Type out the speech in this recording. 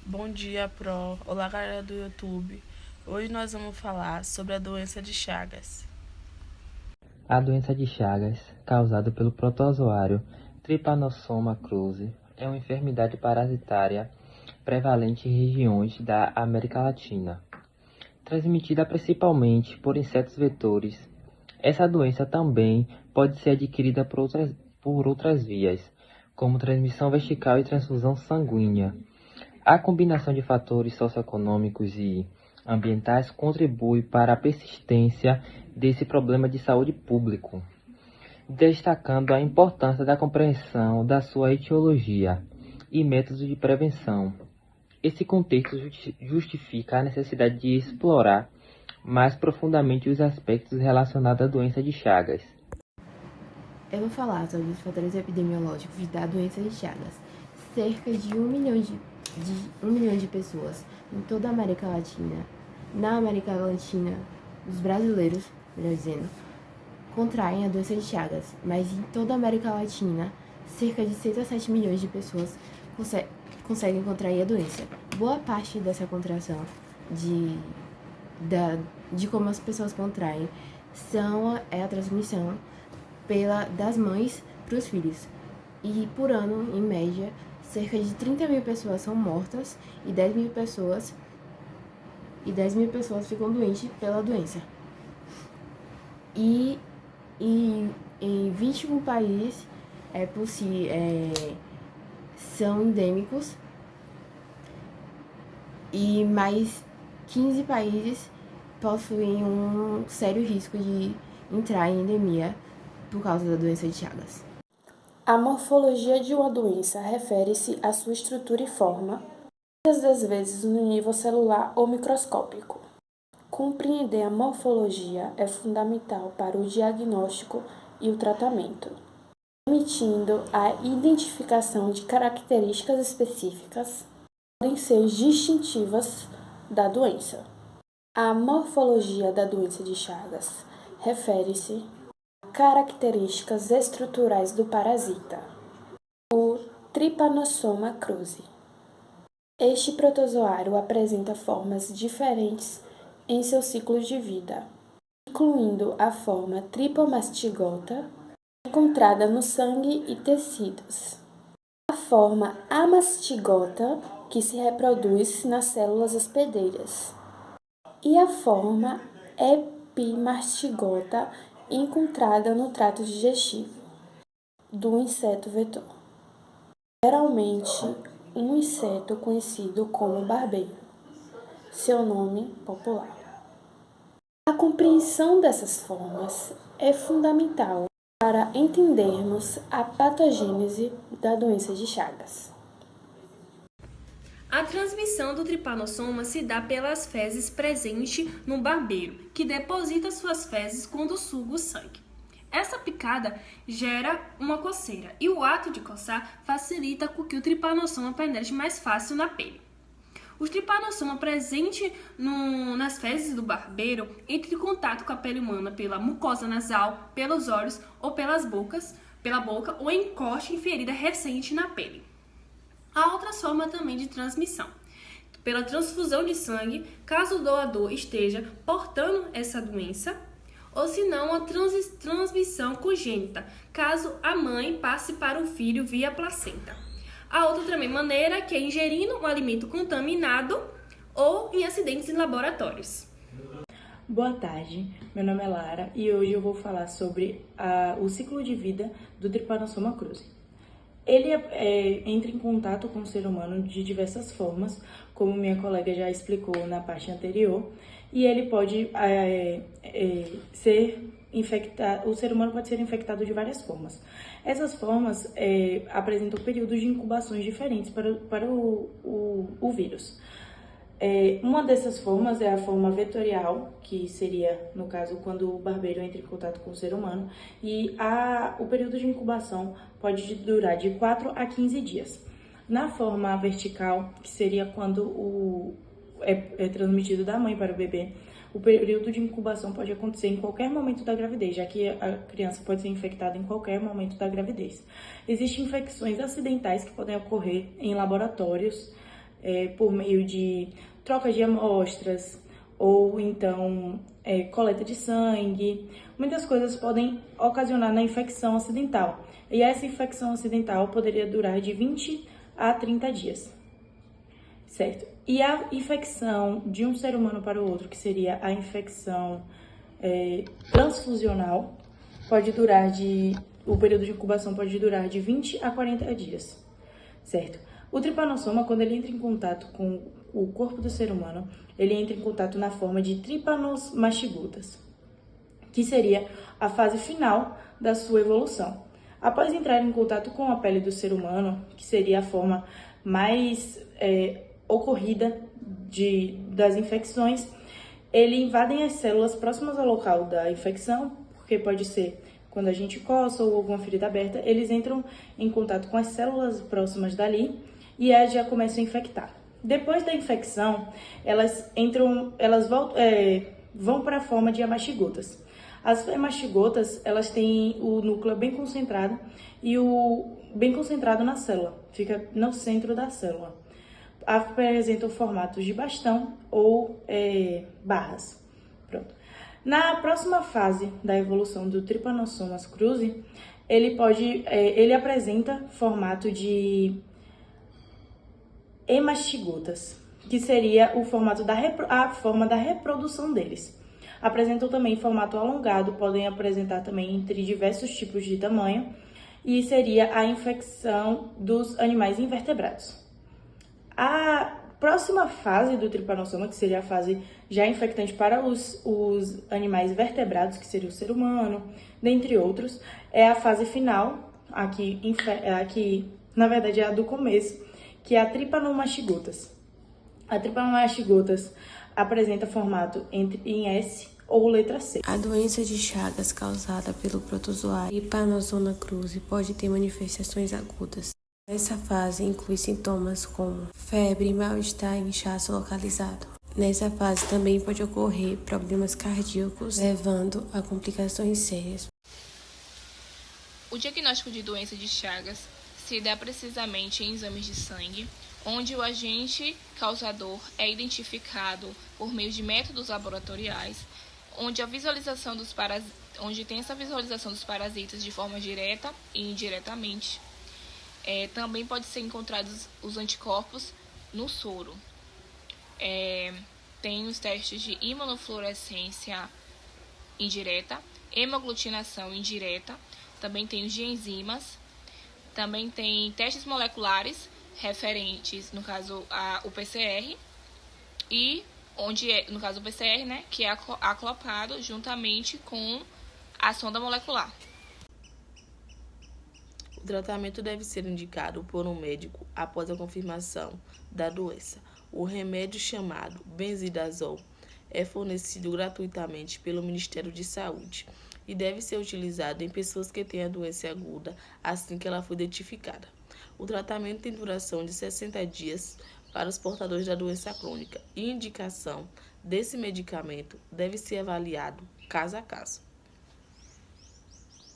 Bom dia, Pro. Olá, galera do YouTube. Hoje nós vamos falar sobre a doença de Chagas. A doença de Chagas, causada pelo protozoário Trypanosoma cruzi, é uma enfermidade parasitária prevalente em regiões da América Latina, transmitida principalmente por insetos vetores. Essa doença também pode ser adquirida por outras vias, como transmissão vertical e transfusão sanguínea. A combinação de fatores socioeconômicos e ambientais contribui para a persistência desse problema de saúde pública, destacando a importância da compreensão da sua etiologia e métodos de prevenção. Esse contexto justifica a necessidade de explorar mais profundamente os aspectos relacionados à doença de Chagas. Eu vou falar sobre os fatores epidemiológicos da doença de Chagas. Cerca de 1 milhão de pessoas em toda a América Latina, na América Latina, os brasileiros, melhor dizendo, contraem a doença de Chagas, mas em toda a América Latina, cerca de 6 a 7 milhões de pessoas conseguem contrair a doença. Boa parte dessa contração de como as pessoas contraem é a transmissão das mães para os filhos. E por ano, em média, cerca de 30 mil pessoas são mortas e 10 mil pessoas ficam doentes pela doença. E em 21 países são endêmicos e mais 15 países possuem um sério risco de entrar em endemia por causa da doença de Chagas. A morfologia de uma doença refere-se à sua estrutura e forma, muitas das vezes no nível celular ou microscópico. Compreender a morfologia é fundamental para o diagnóstico e o tratamento, permitindo a identificação de características específicas que podem ser distintivas da doença. A morfologia da doença de Chagas refere-se características estruturais do parasita, o Trypanosoma cruzi. Este protozoário apresenta formas diferentes em seu ciclo de vida, incluindo a forma tripomastigota, encontrada no sangue e tecidos, a forma amastigota, que se reproduz nas células hospedeiras, e a forma epimastigota, encontrada no trato digestivo do inseto vetor, geralmente um inseto conhecido como barbeiro, seu nome popular. A compreensão dessas formas é fundamental para entendermos a patogênese da doença de Chagas. A transmissão do tripanossoma se dá pelas fezes presentes no barbeiro, que deposita suas fezes quando suga o sangue. Essa picada gera uma coceira e o ato de coçar facilita com que o tripanossoma penetre mais fácil na pele. O tripanossoma presente nas fezes do barbeiro entra em contato com a pele humana pela mucosa nasal, pelos olhos ou pela boca ou encoste em ferida recente na pele. Há outra forma também de transmissão, pela transfusão de sangue, caso o doador esteja portando essa doença, ou se não, a transmissão congênita, caso a mãe passe para o filho via placenta. A outra também maneira que é ingerindo um alimento contaminado ou em acidentes em laboratórios. Boa tarde, meu nome é Lara e hoje eu vou falar sobre o ciclo de vida do Trypanosoma cruzi. Ele entra em contato com o ser humano de diversas formas, como minha colega já explicou na parte anterior, e ele pode ser infectado, o ser humano pode ser infectado de várias formas. Essas formas apresentam períodos de incubações diferentes para o vírus. Uma dessas formas é a forma vetorial, que seria, no caso, quando o barbeiro entra em contato com o ser humano, e o período de incubação pode durar de 4 a 15 dias. Na forma vertical, que seria quando é transmitido da mãe para o bebê, o período de incubação pode acontecer em qualquer momento da gravidez, já que a criança pode ser infectada em qualquer momento da gravidez. Existem infecções acidentais que podem ocorrer em laboratórios, por meio de troca de amostras ou então coleta de sangue. Muitas coisas podem ocasionar na infecção acidental. E essa infecção acidental poderia durar de 20 a 30 dias, certo? E a infecção de um ser humano para o outro, que seria a infecção transfusional, o período de incubação pode durar de 20 a 40 dias, certo? O tripanossoma, quando ele entra em contato com o corpo do ser humano, ele entra em contato na forma de trypanosmastigotas, que seria a fase final da sua evolução. Após entrar em contato com a pele do ser humano, que seria a forma mais ocorrida das infecções, eles invadem as células próximas ao local da infecção, porque pode ser quando a gente coça ou alguma ferida aberta, eles entram em contato com as células próximas dali e elas já começam a infectar. Depois da infecção, elas vão para a forma de hemastigotas. As hemastigotas, elas têm o núcleo bem concentrado e bem concentrado na célula, fica no centro da célula. Apresentam formatos de bastão ou barras. Pronto. Na próxima fase da evolução do Trypanosoma cruzi, ele apresenta formato de hemastigotas, que seria o formato a forma da reprodução deles. Apresentam também formato alongado, podem apresentar também entre diversos tipos de tamanho, e seria a infecção dos animais invertebrados. A próxima fase do tripanossoma, que seria a fase já infectante para os animais vertebrados, que seria o ser humano, dentre outros, é a fase final, aqui na verdade é a do começo, que é a tripanomastigotas. A tripanomastigotas apresenta formato em S ou letra C. A doença de Chagas causada pelo protozoário Trypanosoma cruzi pode ter manifestações agudas. Essa fase inclui sintomas como febre, mal-estar e inchaço localizado. Nessa fase também pode ocorrer problemas cardíacos, levando a complicações sérias. O diagnóstico de doença de Chagas se dá precisamente em exames de sangue, onde o agente causador é identificado por meio de métodos laboratoriais, onde tem essa visualização dos parasitas de forma direta e indiretamente. Também pode ser encontrados os anticorpos no soro. Tem os testes de imunofluorescência indireta, hemoaglutinação indireta, também tem os de enzimas, também tem testes moleculares referentes, no caso, o PCR, e no caso o PCR, né, que é acoplado juntamente com a sonda molecular. O tratamento deve ser indicado por um médico após a confirmação da doença. O remédio chamado benzidazol é fornecido gratuitamente pelo Ministério de Saúde e deve ser utilizado em pessoas que têm a doença aguda assim que ela for identificada. O tratamento tem duração de 60 dias para os portadores da doença crônica e indicação desse medicamento deve ser avaliado caso a caso.